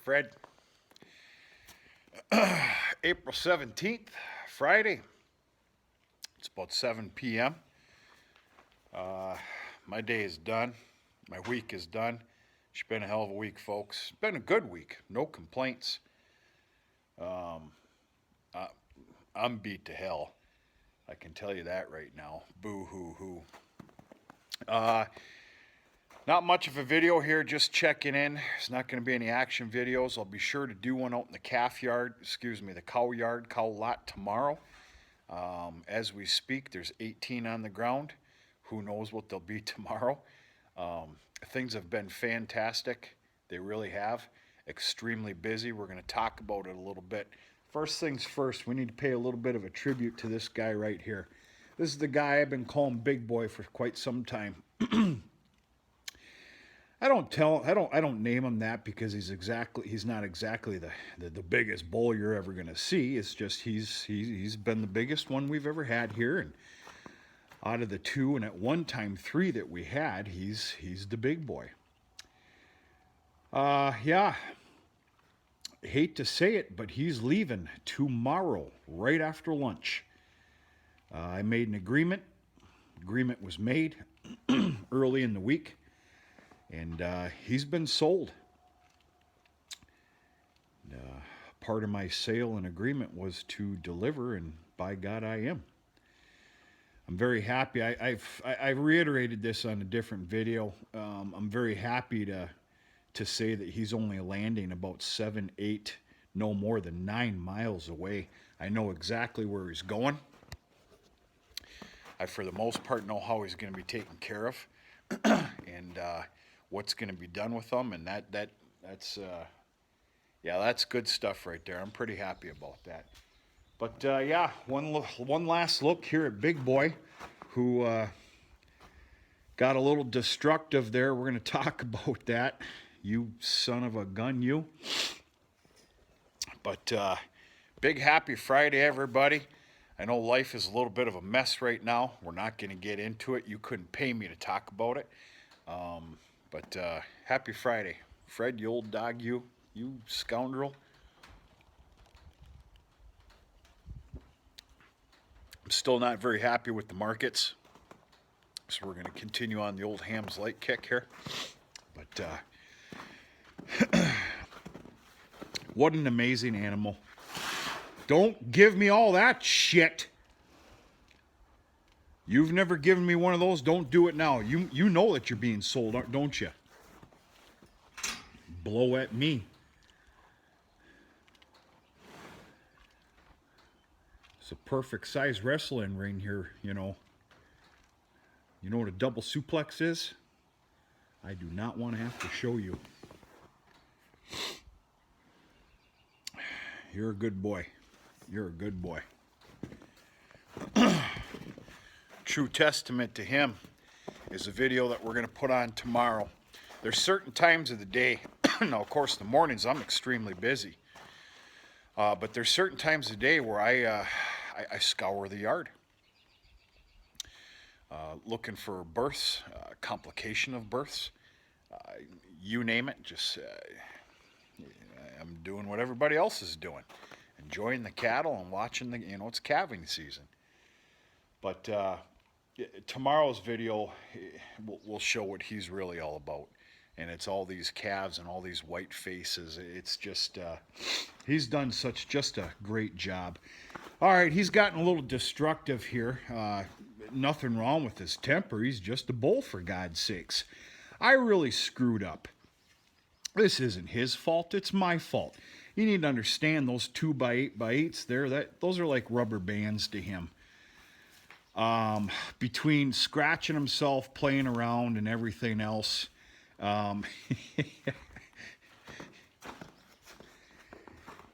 Fred. April 17th, Friday. It's about 7 p.m. My day is done. My week is done. It's been a hell of a week, folks. It's been a good week. No complaints. I, I'm beat to hell. I can tell you that right now. Boo hoo hoo. Uh, Not much of a video here, just checking in. There's not going to be any action videos. I'll be sure to do one out in the the cow yard, cow lot tomorrow. As we speak, there's 18 on the ground. Who knows what they'll be tomorrow. Things have been fantastic. They really have. Extremely busy. We're going to talk about it a little bit. First things first, we need to pay a little bit of a tribute to this guy right here. This is the guy I've been calling Big Boy for quite some time. I don't name him that because he's not exactly the biggest bull you're ever gonna see. It's just he's been the biggest one we've ever had here, and out of the two and at one time three that we had, he's the big boy. Yeah. Hate to say it, but he's leaving tomorrow, right after lunch. I made an agreement. Agreement was made early in the week. And he's been sold. Part of my sale and agreement was to deliver, and by God, I am. I'm very happy. I reiterated this on a different video. I'm very happy to say that he's only landing about 7, 8, no more than 9 miles away. I know exactly where he's going. I, for the most part, know how he's going to be taken care of. And what's going to be done with them, and that's good stuff right there. I'm pretty happy about that. But yeah, one last look here at Big Boy, who got a little destructive there. We're going to talk about that. You son of a gun, you. But big happy Friday, everybody. I know life is a little bit of a mess right now. We're not going to get into it. You couldn't pay me to talk about it. But happy Friday. Fred, you old dog, you scoundrel. I'm still not very happy with the markets. So we're going to continue on the old Hams Light kick here. But what an amazing animal. Don't give me all that shit. You've never given me one of those. Don't do it now. You know that you're being sold, don't you? Blow at me. It's a perfect size wrestling ring here, you know. You know what a double suplex is? I do not want to have to show you. You're a good boy. You're a good boy. True testament to him is a video that we're going to put on tomorrow. There's certain times of the day. Now, of course, the mornings I'm extremely busy. But there's certain times of the day where I scour the yard. Looking for births, complication of births. You name it. Just I'm doing what everybody else is doing. Enjoying the cattle and watching it's calving season. But tomorrow's video will show what he's really all about. And it's all these calves and all these white faces. It's just, he's done just a great job. All right, he's gotten a little destructive here. Nothing wrong with his temper. He's just a bull, for God's sakes. I really screwed up. This isn't his fault. It's my fault. You need to understand those 2x8x8s there. Those are like rubber bands to him. Between scratching himself, playing around, and everything else.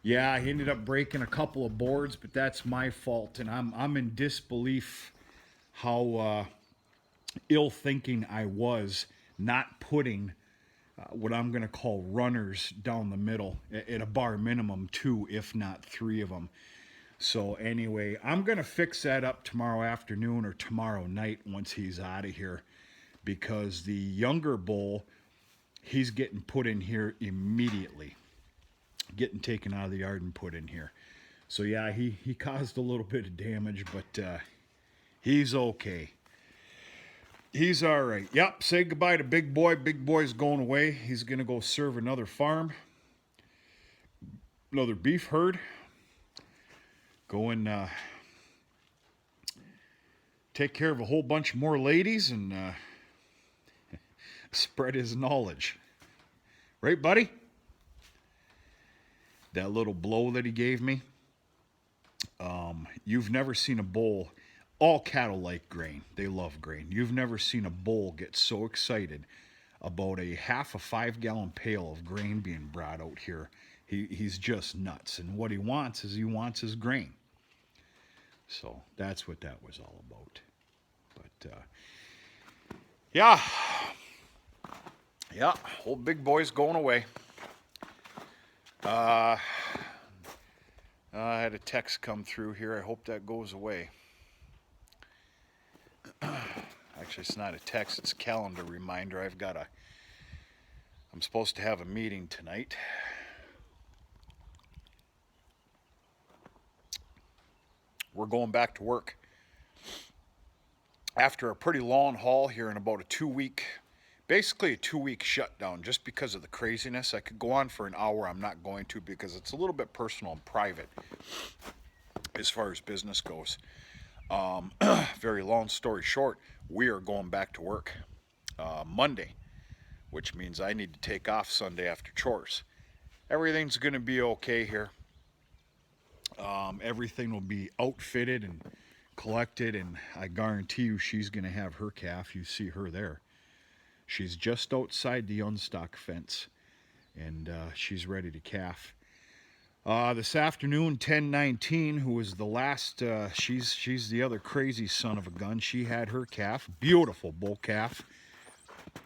Yeah, he ended up breaking a couple of boards, but that's my fault, and I'm in disbelief how ill-thinking I was not putting what I'm going to call runners down the middle, at a bar minimum 2, if not 3 of them. So anyway, I'm going to fix that up tomorrow afternoon or tomorrow night once he's out of here, because the younger bull, he's getting put in here immediately. getting taken out of the yard and put in here. So yeah, he caused a little bit of damage, but he's okay. He's all right. Yep, say goodbye to Big Boy. Big Boy's going away. He's going to go serve another farm, another beef herd. Go and take care of a whole bunch more ladies and spread his knowledge. Right, buddy? That little blow that he gave me. You've never seen a bull. All cattle like grain. They love grain. You've never seen a bull get so excited about a half a 5-gallon pail of grain being brought out here. He's just nuts. And what he wants is his grain. So that's what that was all about. But yeah, old Big Boy's going away. I had a text come through here. I hope that goes away. Actually, it's not a text, it's a calendar reminder. I'm supposed to have a meeting tonight. We're going back to work. After a pretty long haul here in about basically a 2-week shutdown, just because of the craziness. I could go on for an hour. I'm not going to because it's a little bit personal and private as far as business goes. Very long story short, we are going back to work Monday, which means I need to take off Sunday after chores. Everything's going to be okay here. Everything will be outfitted and collected, and I guarantee you she's going to have her calf. You see her there. She's just outside the unstock fence, and she's ready to calf. This afternoon, 10:19, who was the last, she's the other crazy son of a gun. She had her calf, beautiful bull calf.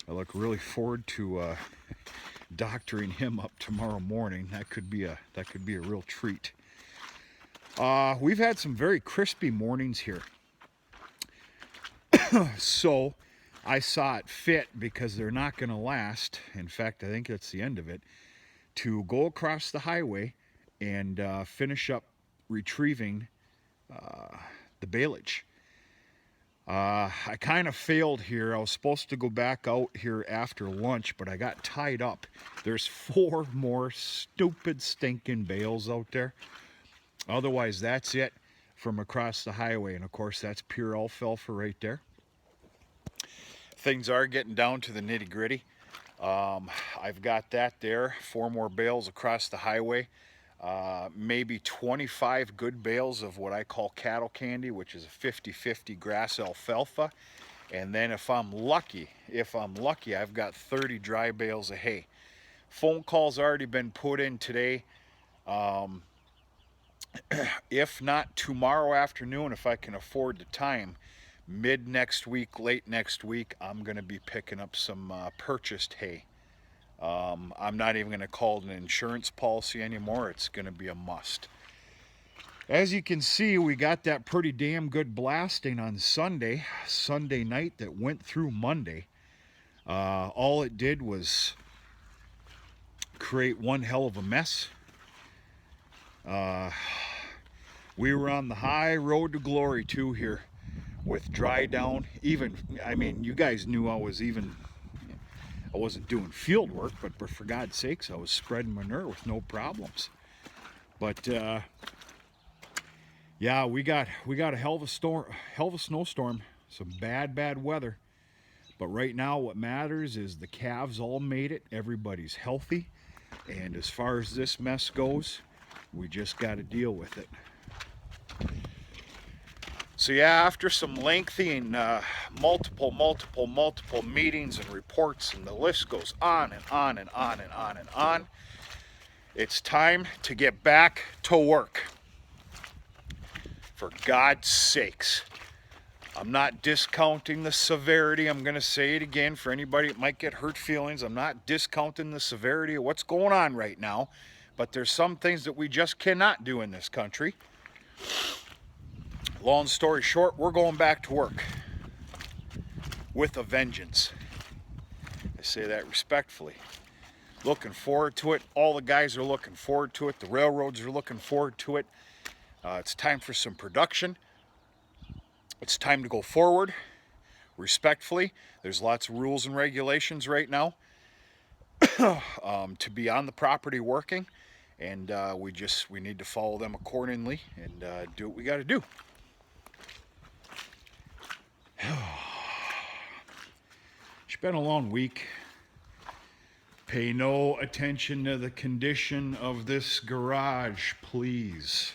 I look really forward to doctoring him up tomorrow morning. That could be a real treat. We've had some very crispy mornings here. So I saw it fit, because they're not going to last. In fact, I think that's the end of it, to go across the highway and finish up retrieving the baleage. I kind of failed here. I was supposed to go back out here after lunch, but I got tied up. There's 4 more stupid stinking bales out there. Otherwise, that's it from across the highway. And of course, that's pure alfalfa right there. Things are getting down to the nitty gritty. I've got that there, 4 more bales across the highway. Maybe 25 good bales of what I call cattle candy, which is a 50-50 grass alfalfa. And then if I'm lucky, I've got 30 dry bales of hay. Phone calls already been put in today. If not tomorrow afternoon, if I can afford the time, mid next week, late next week, I'm going to be picking up some purchased hay. I'm not even going to call it an insurance policy anymore. It's going to be a must. As you can see, we got that pretty damn good blasting on Sunday night that went through Monday. All it did was create one hell of a mess. We were on the high road to glory too here with dry down. I mean, you guys knew I wasn't doing field work, but for God's sakes, I was spreading manure with no problems. But yeah, we got a hell of a snowstorm, some bad weather. But right now, what matters is the calves all made it. Everybody's healthy, and as far as this mess goes, we just got to deal with it. So yeah, after some lengthy and multiple meetings and reports, and the list goes on and on and on and on and on, it's time to get back to work. For God's sakes. I'm not discounting the severity. I'm going to say it again for anybody that might get hurt feelings. I'm not discounting the severity of what's going on right now. But there's some things that we just cannot do in this country. Long story short, we're going back to work with a vengeance. I say that respectfully. Looking forward to it. All the guys are looking forward to it. The railroads are looking forward to it. It's time for some production. It's time to go forward respectfully. There's lots of rules and regulations right now to be on the property working, and we need to follow them accordingly and do what we got to do. It's been a long week. Pay no attention to the condition of this garage, please.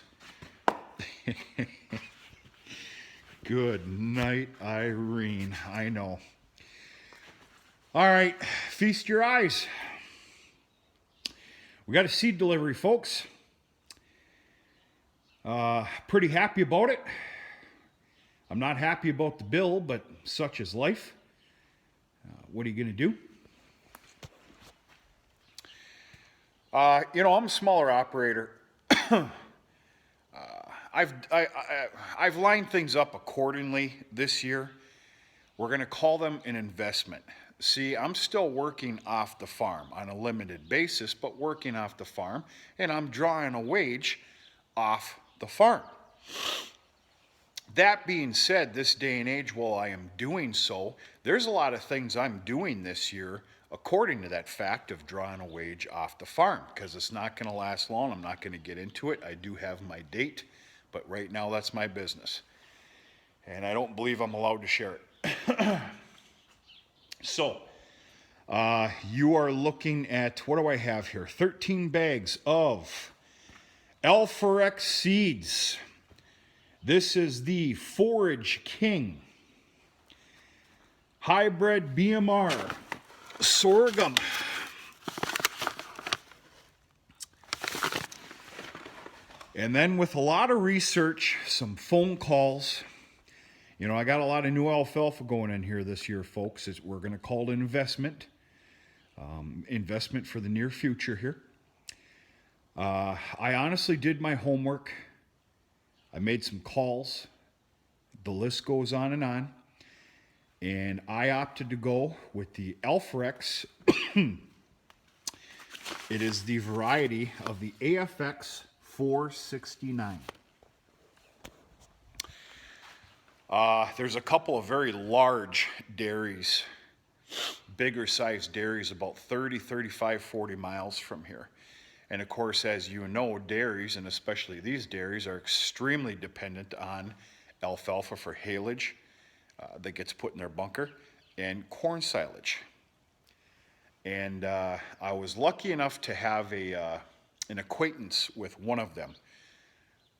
Good night, Irene. I know. All right, feast your eyes. We got a seed delivery, folks. Pretty happy about it. I'm not happy about the bill, but such is life. What are you going to do? I'm a smaller operator. I've lined things up accordingly this year. We're going to call them an investment. See, I'm still working off the farm on a limited basis, but working off the farm, and I'm drawing a wage off the farm. That being said, this day and age, while I am doing so, there's a lot of things I'm doing this year according to that fact of drawing a wage off the farm, because it's not going to last long. I'm not going to get into it. I do have my date, but right now that's my business. And I don't believe I'm allowed to share it. So, you are looking at, what do I have here? 13 bags of Alpharex seeds. This is the Forage King Hybrid BMR sorghum. And then with a lot of research, some phone calls, I got a lot of new alfalfa going in here this year, folks. We're going to call it an investment. Investment for the near future here. I honestly did my homework. I made some calls. The list goes on. And I opted to go with the Alpharex. It is the variety of the AFX 469. There's a couple of very large dairies, bigger sized dairies, about 30, 35, 40 miles from here. And of course, as you know, dairies, and especially these dairies, are extremely dependent on alfalfa for haylage that gets put in their bunker, and corn silage. And I was lucky enough to have an acquaintance with one of them,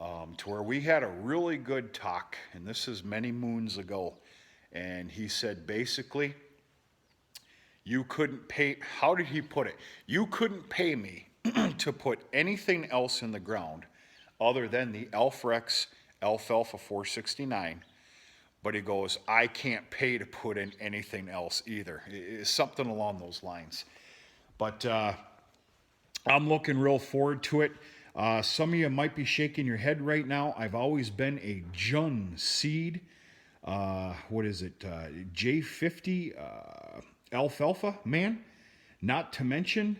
to where we had a really good talk, and this is many moons ago. And he said, basically, you couldn't pay, how did he put it? You couldn't pay me to put anything else in the ground other than the Alpharex Alfalfa 469. But he goes, I can't pay to put in anything else either. It's something along those lines. But I'm looking real forward to it. Some of you might be shaking your head right now. I've always been a Jun seed. What is it? J50 alfalfa man. Not to mention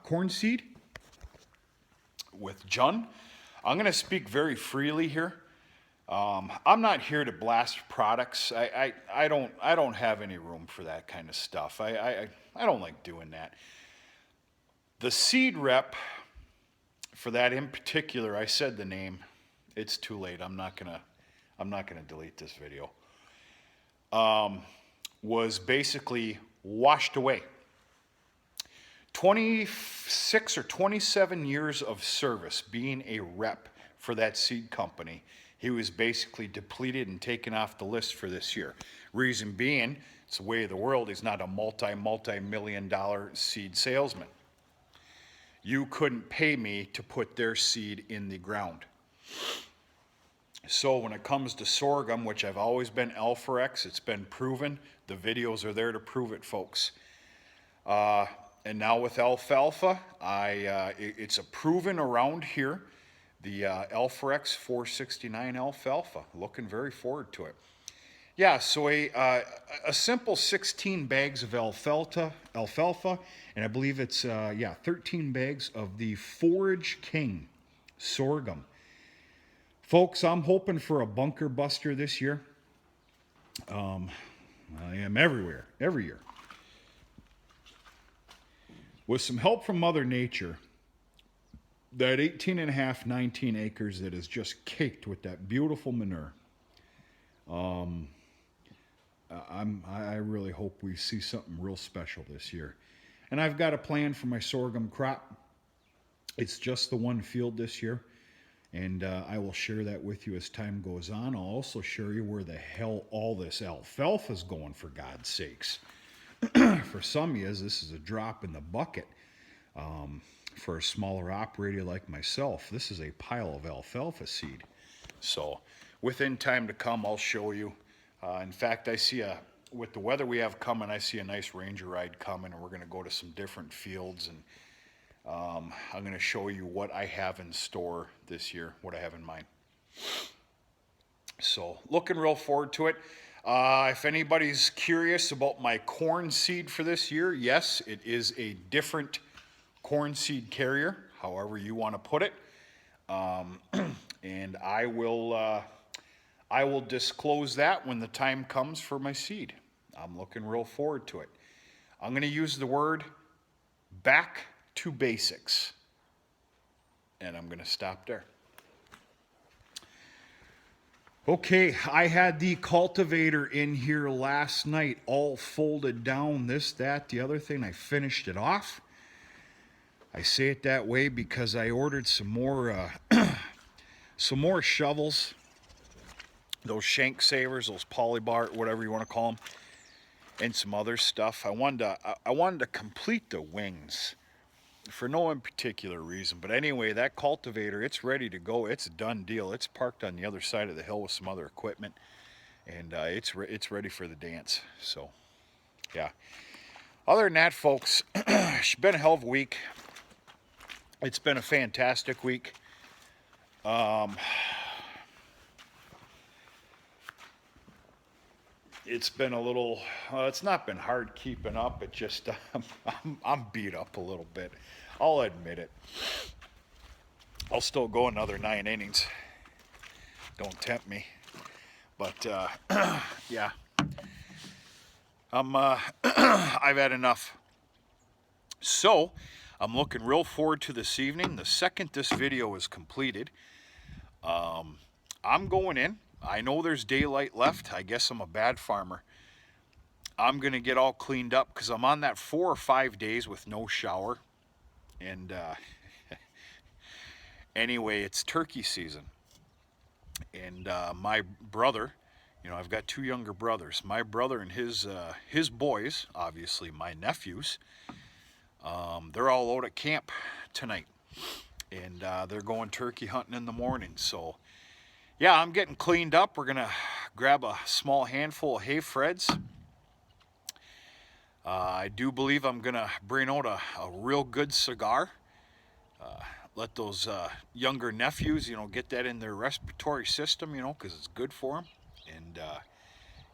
corn seed with Jun. I'm going to speak very freely here. I'm not here to blast products. I don't have any room for that kind of stuff. I don't like doing that. The seed rep for that in particular, I said the name. It's too late. I'm not gonna delete this video. Was basically washed away. 26 or 27 years of service being a rep for that seed company. He was basically depleted and taken off the list for this year. Reason being, it's the way of the world. He's not a multi-million-dollar seed salesman. You couldn't pay me to put their seed in the ground. So when it comes to sorghum, which I've always been Alpharex, it's been proven. The videos are there to prove it, folks. And now with alfalfa, it's a proven around here. The Alpharex 469 alfalfa, looking very forward to it. Yeah, so a simple 16 bags of alfalfa, and I believe it's yeah 13 bags of the Forage King sorghum. Folks, I'm hoping for a bunker buster this year. I am every year. With some help from Mother Nature, that 18 and a half, 19 acres that is just caked with that beautiful manure. I really hope we see something real special this year. And I've got a plan for my sorghum crop. It's just the one field this year. And I will share that with you as time goes on. I'll also show you where the hell all this alfalfa is going, for God's sakes. For some of you, this is a drop in the bucket. For a smaller operator like myself, this is a pile of alfalfa seed. So within time to come, I'll show you. In fact, with the weather we have coming, I see a nice ranger ride coming, and we're going to go to some different fields, and I'm going to show you what I have in store this year, what I have in mind. So looking real forward to it. If anybody's curious about my corn seed for this year, yes, it is a different corn seed carrier, however you want to put it. And I will disclose that when the time comes for my seed. I'm looking real forward to it. I'm going to use the word back to basics. And I'm going to stop there. Okay, I had the cultivator in here last night, all folded down, this, that, the other thing. I finished it off. I say it that way because I ordered some more shovels, those shank savers, those polybar, whatever you want to call them, and some other stuff. I wanted to complete the wings for no particular reason. But anyway, that cultivator, it's ready to go. It's a done deal. It's parked on the other side of the hill with some other equipment, and it's ready for the dance. So, yeah. Other than that, folks, it's been a hell of a week. It's been a fantastic week. It's been a little, it's not been hard keeping up. It just, I'm beat up a little bit. I'll admit it. I'll still go another 9 innings. Don't tempt me. But, yeah. I've had enough. So, I'm looking real forward to this evening. The second this video is completed, I'm going in. I know there's daylight left. I guess I'm a bad farmer. I'm going to get all cleaned up because I'm on that 4 or 5 days with no shower. And anyway, it's turkey season. And my brother, you know, I've got 2 younger brothers. My brother and his boys, obviously my nephews, they're all out at camp tonight. And they're going turkey hunting in the morning. So, yeah, I'm getting cleaned up. We're going to grab a small handful of hay freds. I do believe I'm going to bring out a real good cigar. Let those younger nephews, you know, get that in their respiratory system, you know, because it's good for them. And,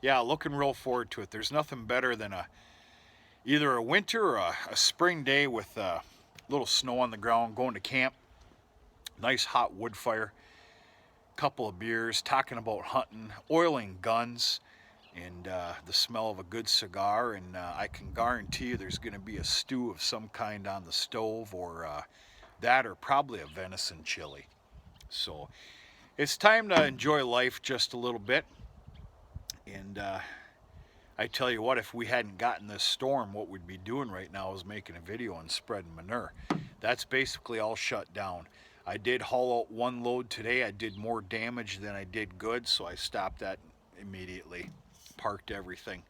yeah, looking real forward to it. There's nothing better than either a winter or a spring day with a little snow on the ground, going to camp, nice hot wood fire, couple of beers, talking about hunting, oiling guns, and the smell of a good cigar. And I can guarantee you there's going to be a stew of some kind on the stove, or that, or probably a venison chili. So it's time to enjoy life just a little bit. And I tell you what, if we hadn't gotten this storm, what we'd be doing right now is making a video and spreading manure. That's basically all shut down. I did haul out 1 load today. I did more damage than I did good, so I stopped that immediately, parked everything.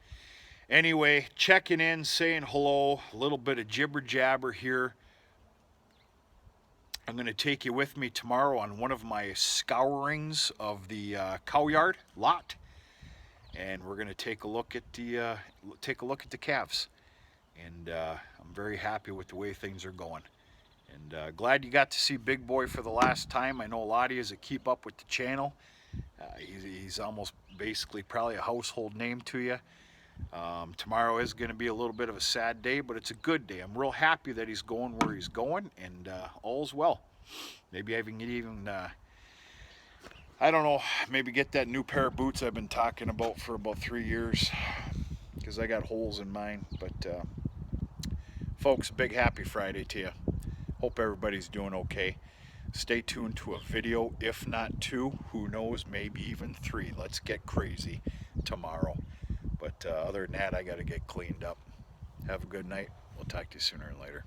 Anyway, checking in, saying hello, a little bit of jibber jabber here. I'm going to take you with me tomorrow on one of my scourings of the cow yard lot, and we're going to take a look at the calves. And I'm very happy with the way things are going. And glad you got to see Big Boy for the last time. I know a lot of you that keep up with the channel. He's almost basically probably a household name to you. Tomorrow is going to be a little bit of a sad day, but it's a good day. I'm real happy that he's going where he's going, and all's well. Maybe I can even, I don't know, maybe get that new pair of boots I've been talking about for about 3 years, because I got holes in mine. But folks, big happy Friday to you. Hope everybody's doing okay. Stay tuned to a video, if not 2, who knows, maybe even 3. Let's get crazy tomorrow. But other than that, I got to get cleaned up. Have a good night. We'll talk to you sooner or later.